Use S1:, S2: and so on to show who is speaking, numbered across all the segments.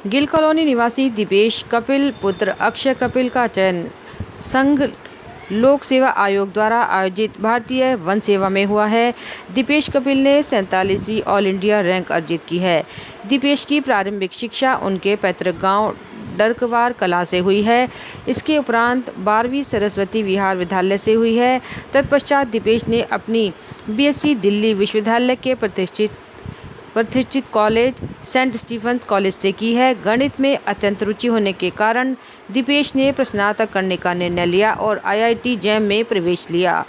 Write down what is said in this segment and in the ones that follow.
S1: Gill colony निवासी दीपेश कपिल पुत्र अक्षय कपिल का चयन संघ लोक सेवा आयोग द्वारा आयोजित भारतीय वन सेवा में हुआ है। दीपेश कपिल ने 47वीं ऑल इंडिया रैंक अर्जित की है। दीपेश की प्रारंभिक शिक्षा उनके पैतृक गांव डरकवार कला से हुई है। इसके उपरांत 12वीं सरस्वती विहार विद्यालय से हुई है। तत्पश्चात दीपेश ने अपनी बीएससी दिल्ली विश्वविद्यालय के प्रतिष्ठित कॉलेज सेंट स्टीफेंस कॉलेज से की है। गणित में अत्यंत रुचि होने के कारण दीपेश ने स्नातक करने का निर्णय लिया और आईआईटी जैम में प्रवेश लिया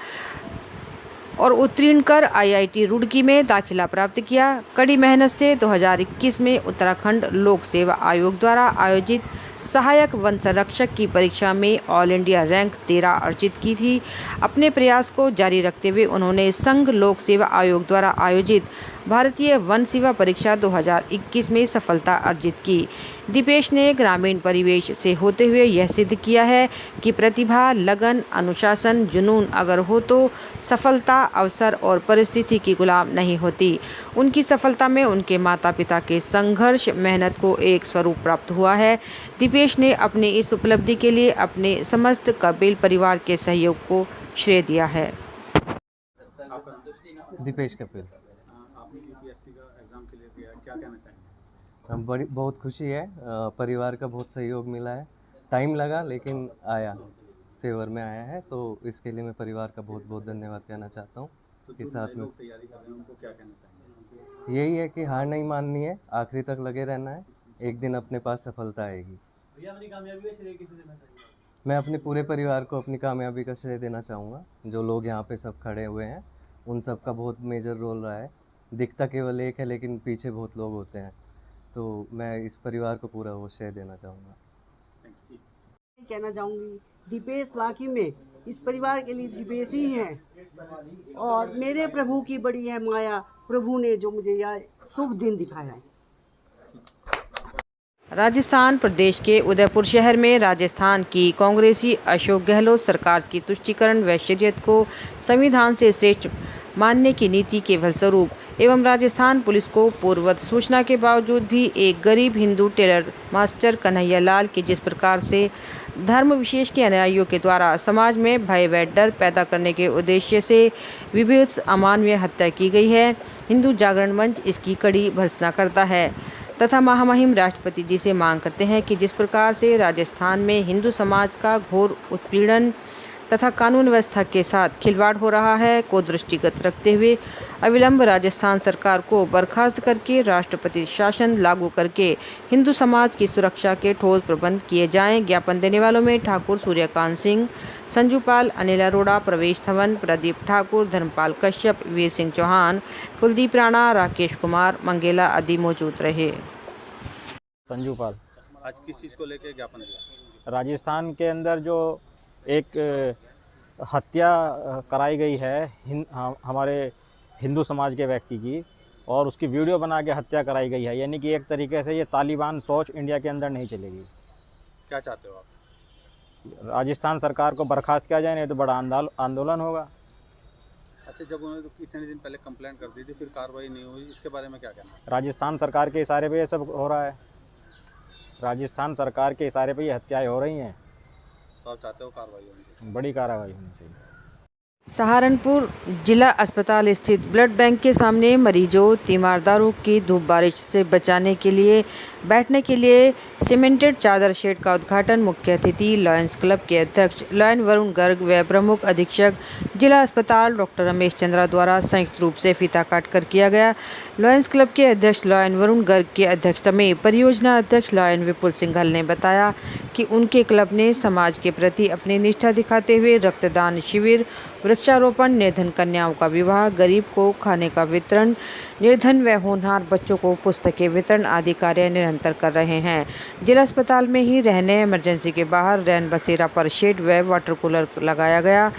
S1: और उत्तीर्ण कर आईआईटी रुड़की में दाखिला प्राप्त किया। कड़ी मेहनत से 2021 में उत्तराखंड लोक सेवा आयोग द्वारा आयोजित सहायक वन संरक्षक की परीक्षा में ऑल इंडिया रैंक 13 अर्जित की थी। अपने प्रयास को जारी रखते हुए उन्होंने संघ लोक सेवा आयोग द्वारा आयोजित भारतीय वन सेवा परीक्षा 2021 में सफलता अर्जित की। दीपेश ने ग्रामीण परिवेश से होते हुए यह सिद्ध किया है कि प्रतिभा, लगन, अनुशासन, जुनून अगर हो तो सफलता अवसर और परिस्थिति की गुलाम नहीं होती। उनकी सफलता में उनके माता पिता के संघर्ष, मेहनत को एक स्वरूप प्राप्त हुआ है। दीपेश ने अपनी इस उपलब्धि के लिए अपने समस्त कपिल परिवार के सहयोग को श्रेय दिया है।
S2: दीपेश कपिल।
S3: आपने यूपीएससी का एग्ज़ाम क्लियर किया है, क्या कहना चाहेंगे?
S2: बहुत खुशी है। परिवार का बहुत सहयोग मिला है। टाइम लगा लेकिन आया, फेवर में आया है, तो इसके लिए मैं परिवार का बहुत बहुत धन्यवाद कहना चाहता हूँ।
S3: तो साथ में तैयारी कर रहे हैं उनको क्या कहना चाहेंगे?
S2: यही है कि हार नहीं माननी है, आखिरी तक लगे रहना है, एक दिन अपने पास सफलता आएगी।
S4: अपनी कामयाबी का श्रेय किसे देना चाहिए?
S2: मैं अपने पूरे परिवार को अपनी कामयाबी का श्रेय देना चाहूँगा। जो लोग यहाँ पे सब खड़े हुए हैं उन सब का बहुत मेजर रोल रहा है। दिखता केवल एक है लेकिन पीछे बहुत लोग होते हैं, तो मैं इस परिवार को पूरा वो श्रेय देना चाहूँगा।
S5: कहना चाहूँगी दीपेश वाकई में इस परिवार के लिए दीपेश ही हैं और मेरे प्रभु की बड़ी है माया, प्रभु ने जो मुझे यह शुभ दिन दिखाया।
S1: राजस्थान प्रदेश के उदयपुर शहर में राजस्थान की कांग्रेसी अशोक गहलोत सरकार की तुष्टीकरण व शरीयत को संविधान से श्रेष्ठ मानने की नीति के फलस्वरूप एवं राजस्थान पुलिस को पूर्ववत सूचना के बावजूद भी एक गरीब हिंदू टेलर मास्टर कन्हैया लाल के जिस प्रकार से धर्म विशेष के अनुयायियों के द्वारा समाज में भय व डर पैदा करने के उद्देश्य से विभत्स अमानवीय हत्या की गई है, हिंदू जागरण मंच इसकी कड़ी भर्त्सना करता है तथा महामहिम राष्ट्रपति जी से मांग करते हैं कि जिस प्रकार से राजस्थान में हिंदू समाज का घोर उत्पीड़न तथा कानून व्यवस्था के साथ खिलवाड़ हो रहा है को दृष्टिगत रखते हुए अविलंब राजस्थान सरकार को बर्खास्त करके राष्ट्रपति शासन लागू करके हिंदू समाज की सुरक्षा के ठोस प्रबंध किए जाएं। ज्ञापन देने वालों में ठाकुर सूर्यकांत सिंह, संजू पाल, अनिल अरोड़ा, प्रवेश धवन, प्रदीप ठाकुर, धर्मपाल कश्यप, वीर सिंह चौहान, कुलदीप राणा, राकेश कुमार मंगेला आदि मौजूद रहे।
S6: संजू पाल।
S3: आज किस चीज़ को लेकर ज्ञापन दिया?
S6: राजस्थान के अंदर जो एक हत्या कराई गई है हमारे हिंदू समाज के व्यक्ति की और उसकी वीडियो बना के हत्या कराई गई है, यानी कि एक तरीके से ये तालिबान सोच इंडिया के अंदर नहीं चलेगी।
S3: क्या चाहते हो आप?
S6: राजस्थान सरकार को बर्खास्त किया जाए, नहीं तो बड़ा आंदोलन होगा।
S3: अच्छा, जब उन्होंने इतने दिन पहले कंप्लेंट कर दी थी फिर कार्रवाई नहीं हुई, इसके बारे में क्या कहना है?
S6: राजस्थान सरकार के इशारे पे ये सब हो रहा है। राजस्थान सरकार के इशारे पे ये हत्याएं हो रही हैं,
S3: तो आप चाहते हो कार्रवाई होनी चाहिए?
S6: बड़ी कार्रवाई होनी चाहिए।
S1: सहारनपुर जिला अस्पताल स्थित ब्लड बैंक के सामने मरीजों, तीमारदारों की धूप बारिश से बचाने के लिए बैठने के लिए सीमेंटेड चादर शेड का उद्घाटन मुख्य अतिथि लॉयंस क्लब के अध्यक्ष लॉयन वरुण गर्ग व प्रमुख अधीक्षक जिला अस्पताल डॉक्टर रमेश चंद्रा द्वारा संयुक्त रूप से फीता काटकर किया गया। लॉयंस क्लब के अध्यक्ष लॉयन वरुण गर्ग की अध्यक्षता में परियोजना अध्यक्ष लॉयन विपुल सिंघल ने बताया कि उनके क्लब ने समाज के प्रति अपनी निष्ठा दिखाते हुए रक्तदान शिविर, वृक्षारोपण, निर्धन कन्याओं का विवाह, गरीब को खाने का वितरण, निर्धन व होनहार बच्चों को पुस्तकें वितरण आदि कार्य निरंतर कर रहे हैं। जिला अस्पताल में ही रहने, इमरजेंसी के बाहर रैन बसेरा पर शेड व वाटर कूलर लगाया गया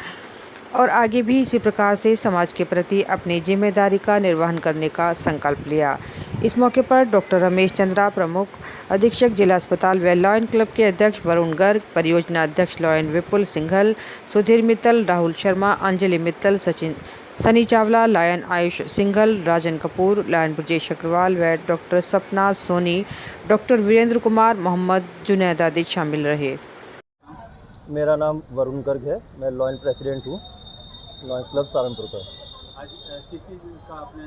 S1: और आगे भी इसी प्रकार से समाज के प्रति अपनी जिम्मेदारी का निर्वहन करने का संकल्प लिया। इस मौके पर डॉक्टर रमेश चंद्रा, प्रमुख अधीक्षक जिला अस्पताल व लॉयन क्लब के अध्यक्ष वरुण गर्ग, परियोजना अध्यक्ष लॉयन विपुल सिंघल, सुधीर मित्तल, राहुल शर्मा, अंजलि मित्तल, सचिन सनी चावला, लायन आयुष सिंघल, राजन कपूर, लायन ब्रजेश अग्रवाल व डॉक्टर सपना सोनी, डॉक्टर वीरेंद्र कुमार, मोहम्मद जुनैद आदि शामिल रहे।
S7: मेरा नाम वरुण गर्ग है, मैं लॉयन प्रेसिडेंट हूँ, लॉयंस क्लब सहारनपुर का।
S3: आज किस चीज़ का आपने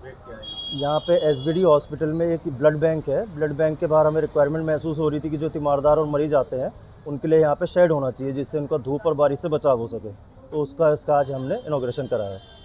S3: वेट किया है?
S7: यहाँ पे एसबीडी हॉस्पिटल में एक ब्लड बैंक है। ब्लड बैंक के बाहर हमें रिक्वायरमेंट महसूस हो रही थी कि जो तीमारदार और मरीज आते हैं उनके लिए यहाँ पे शेड होना चाहिए जिससे उनका धूप और बारिश से बचाव हो सके, तो इसका आज हमने इनॉग्रेशन कराया है।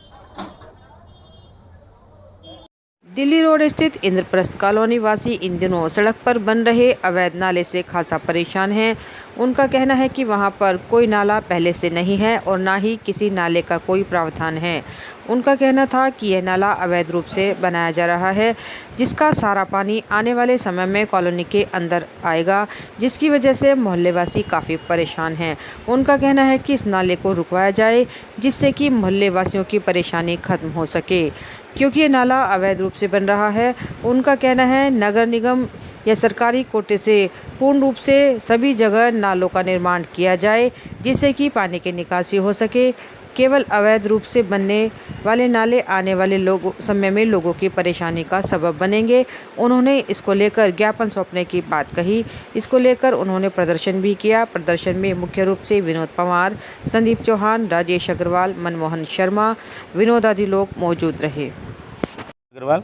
S1: दिल्ली रोड स्थित इंद्रप्रस्थ कॉलोनी वासी इन दिनों सड़क पर बन रहे अवैध नाले से खासा परेशान हैं। उनका कहना है कि वहां पर कोई नाला पहले से नहीं है और ना ही किसी नाले का कोई प्रावधान है। उनका कहना था कि यह नाला अवैध रूप से बनाया जा रहा है, जिसका सारा पानी आने वाले समय में कॉलोनी के अंदर आएगा, जिसकी वजह से मोहल्लेवासी काफ़ी परेशान हैं। उनका कहना है कि इस नाले को रुकवाया जाए जिससे कि मोहल्लेवासियों की परेशानी खत्म हो सके, क्योंकि ये नाला अवैध रूप से बन रहा है। उनका कहना है नगर निगम या सरकारी कोटे से पूर्ण रूप से सभी जगह नालों का निर्माण किया जाए जिससे कि पानी की निकासी हो सके। केवल अवैध रूप से बनने वाले नाले आने वाले समय में लोगों की परेशानी का सबब बनेंगे। उन्होंने इसको लेकर ज्ञापन सौंपने की बात कही। इसको लेकर उन्होंने प्रदर्शन भी किया। प्रदर्शन में मुख्य रूप से विनोद पवार, संदीप चौहान, राजेश अग्रवाल, मनमोहन शर्मा, विनोद आदि लोग मौजूद रहे।
S8: अग्रवाल,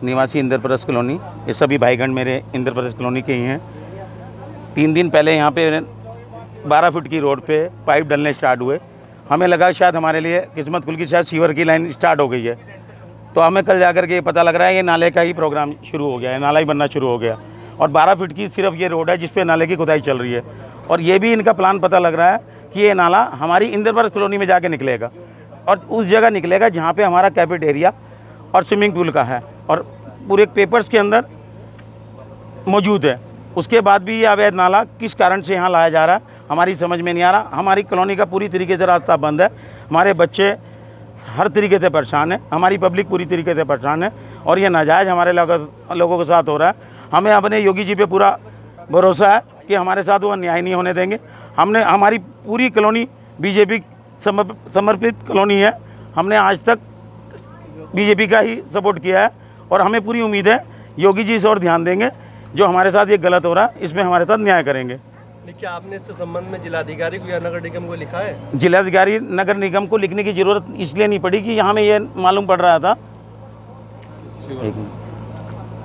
S8: निवासी इंद्रप्रस्थ कॉलोनी। ये सभी भाईगण मेरे इंद्रप्रस्थ कॉलोनी के ही हैं। 3 दिन पहले यहाँ पे 12 फुट की रोड पे पाइप डलने स्टार्ट हुए। हमें लगा शायद हमारे लिए किस्मत खुल की, शायद सीवर की लाइन स्टार्ट हो गई है। तो हमें कल जाकर के ये पता लग रहा है ये नाले का ही प्रोग्राम शुरू हो गया है, नाला ही बनना शुरू हो गया। और 12 फुट की सिर्फ ये रोड है जिस पे नाले की खुदाई चल रही है। और ये भी इनका प्लान पता लग रहा है कि ये नाला हमारी इंद्रप्रस्थ कॉलोनी में जाके निकलेगा और उस जगह निकलेगा जहाँ पर हमारा कैफेटेरिया और स्विमिंग पूल का है और पूरे पेपर्स के अंदर मौजूद है। उसके बाद भी ये अवैध नाला किस कारण से यहाँ लाया जा रहा है हमारी समझ में नहीं आ रहा। हमारी कॉलोनी का पूरी तरीके से रास्ता बंद है, हमारे बच्चे हर तरीके से परेशान है, हमारी पब्लिक पूरी तरीके से परेशान है और ये नाजायज़ हमारे लोगों के साथ हो रहा है। हमें अपने योगी जी पे पूरा भरोसा है कि हमारे साथ वो अन्याय नहीं होने देंगे। हमारी पूरी कॉलोनी बीजेपी समर्पित कॉलोनी है। हमने आज तक बीजेपी का ही सपोर्ट किया है और हमें पूरी उम्मीद है योगी जी इस और ध्यान देंगे। जो हमारे साथ ये गलत हो रहा है इसमें हमारे साथ न्याय करेंगे।
S9: क्या आपने इस संबंध में जिलाधिकारी को या नगर निगम को लिखा है?
S8: जिलाधिकारी नगर निगम को लिखने की जरूरत इसलिए नहीं पड़ी कि यहाँ में ये मालूम पड़ रहा था।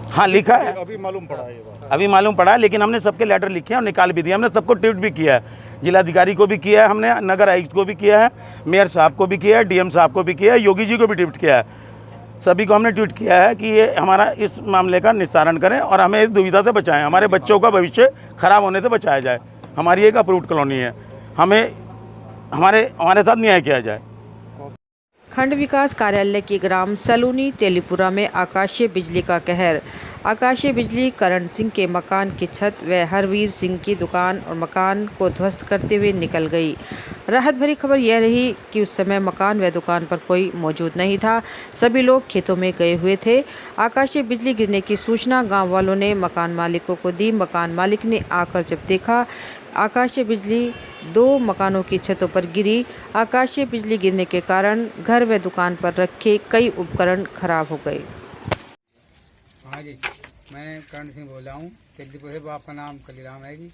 S8: हाँ लिखा है, अभी मालूम पड़ा है, लेकिन हमने सबके लेटर लिखे हैं और निकाल भी दिया। हमने सबको ट्वीट भी किया है, जिलाधिकारी को भी किया है, हमने नगर आयुक्त को भी किया है, मेयर साहब को भी किया है, डीएम साहब को भी किया है, योगी जी को भी ट्वीट किया है। सभी को हमने ट्वीट किया है कि ये हमारा इस मामले का निस्तारण करें और हमें इस दुविधा से बचाएं, हमारे बच्चों का भविष्य खराब होने से बचाया जाए। हमारी एक अप्रूव्ड कॉलोनी है, हमें हमारे साथ न्याय किया जाए।
S1: खंड विकास कार्यालय के ग्राम सलूनी तेलीपुरा में आकाशीय बिजली का कहर। आकाशीय बिजली करण सिंह के मकान की छत व हरवीर सिंह की दुकान और मकान को ध्वस्त करते हुए निकल गई। राहत भरी खबर यह रही कि उस समय मकान व दुकान पर कोई मौजूद नहीं था, सभी लोग खेतों में गए हुए थे। आकाशीय बिजली गिरने की सूचना गांव वालों ने मकान मालिकों को दी। मकान मालिक ने आकर जब देखा आकाशीय बिजली 2 मकानों की छतों पर गिरी। आकाशीय बिजली गिरने के कारण घर व दुकान पर रखे कई उपकरण खराब हो गए।
S10: हाँ जी, मैं करण सिंह बोल रहा हूँ, तेलीपुर से। आपका नाम कलीराम है जी।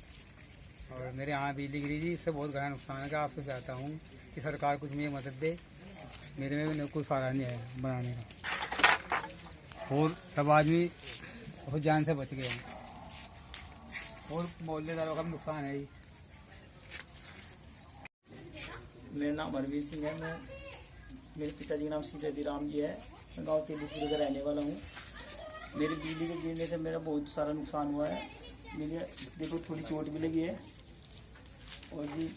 S10: और मेरे यहाँ बिजली गिरी जी, इससे बहुत गहरा नुकसान है। आपसे चाहता हूँ कि सरकार कुछ मुझे मदद दे, मेरे में भी कुछ सहारा नहीं है बनाने का। और सब आदमी बहुत जान से बच गए हैं और मोहल्लेदारों का भी नुकसान है जी।
S4: मेरा नाम हरवीर सिंह है। मेरे पिताजी का नाम श्री जदीराम जी है। मैं गाँव तेलीपुर का रहने वाला हूँ। मेरी बिजली के गिरने से मेरा बहुत सारा नुकसान हुआ है। मेरी देखो थोड़ी चोट भी लगी है और जी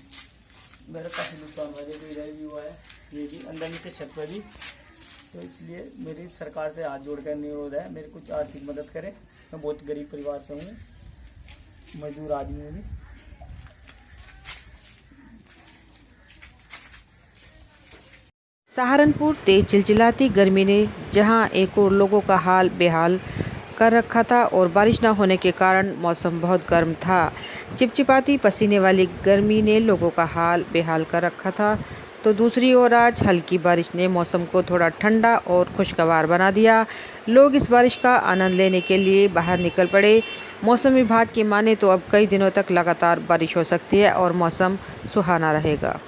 S4: मेरा काफ़ी नुकसान हुआ है। देखो इधर भी हुआ है, ये भी अंदर नीचे छत पर भी। तो इसलिए मेरी सरकार से हाथ जोड़कर अनुरोध है, मेरे कुछ आर्थिक मदद करें। मैं बहुत गरीब परिवार से हूँ, मजदूर आदमी हूँ।
S1: सहारनपुर तेज चिलचिलाती गर्मी ने जहां एक और लोगों का हाल बेहाल कर रखा था और बारिश न होने के कारण मौसम बहुत गर्म था। चिपचिपाती पसीने वाली गर्मी ने लोगों का हाल बेहाल कर रखा था। तो दूसरी ओर आज हल्की बारिश ने मौसम को थोड़ा ठंडा और खुशगवार बना दिया। लोग इस बारिश का आनंद लेने के लिए बाहर निकल पड़े। मौसम विभाग की माने तो अब कई दिनों तक लगातार बारिश हो सकती है और मौसम सुहाना रहेगा।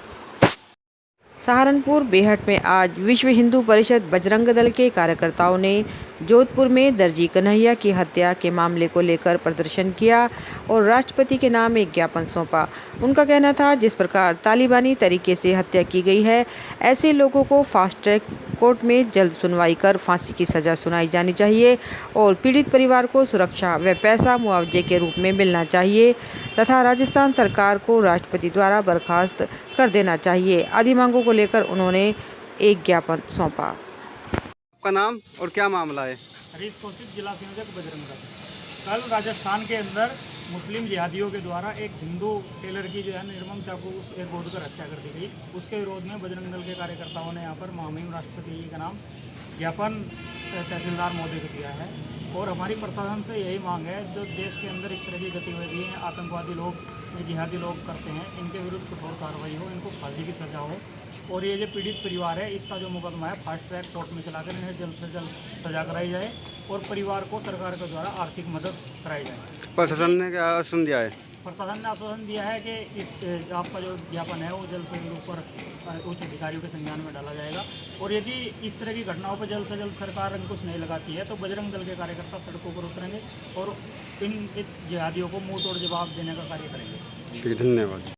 S1: सहारनपुर बेहट में आज विश्व हिंदू परिषद बजरंग दल के कार्यकर्ताओं ने जोधपुर में दर्जी कन्हैया की हत्या के मामले को लेकर प्रदर्शन किया और राष्ट्रपति के नाम एक ज्ञापन सौंपा। उनका कहना था, जिस प्रकार तालिबानी तरीके से हत्या की गई है, ऐसे लोगों को फास्ट ट्रैक कोर्ट में जल्द सुनवाई कर फांसी की सज़ा सुनाई जानी चाहिए और पीड़ित परिवार को सुरक्षा व पैसा मुआवजे के रूप में मिलना चाहिए तथा राजस्थान सरकार को राष्ट्रपति द्वारा बर्खास्त कर देना चाहिए। आदि मांगों को लेकर उन्होंने एक ज्ञापन सौंपा।
S3: आपका नाम और क्या मामला है?
S4: हरीश कौशिक, जिला संयोजक बजरंग दल। कल राजस्थान के अंदर मुस्लिम जिहादियों के द्वारा एक हिंदू टेलर की जो है निर्मम चाकू से गोद कर हत्या कर दी गई। उसके विरोध में बजरंग दल के कार्यकर्ताओं ने यहाँ पर महामहिम राष्ट्रपति जी का नाम ज्ञापन तहसीलदार महोदय को दिया है और हमारी प्रशासन से यही मांग है, जो देश के अंदर इस तरह की गतिविधियाँ आतंकवादी लोग, जिहादी लोग करते हैं, इनके विरुद्ध कठोर कार्रवाई हो, इनको फांसी की सज़ा हो और ये जो पीड़ित परिवार है, इसका जो मुकदमा है फास्ट ट्रैक कोर्ट में चलाकर इन्हें जल्द से जल्द सजा कराई जाए और परिवार को सरकार के द्वारा आर्थिक मदद कराई जाए।
S3: प्रशासन ने क्या आश्वासन दिया है?
S4: प्रशासन ने आश्वासन दिया है कि इस आपका जो ज्ञापन है वो जल्द से जल्द ऊपर उच्च अधिकारियों के संज्ञान में डाला जाएगा और यदि इस तरह की घटनाओं पर जल्द से जल्द सरकार अंकुश नहीं लगाती है तो बजरंग दल के कार्यकर्ता सड़कों पर उतरेंगे और इन जिहादियों को मुंह तोड़ जवाब देने का कार्य करेंगे।
S3: धन्यवाद।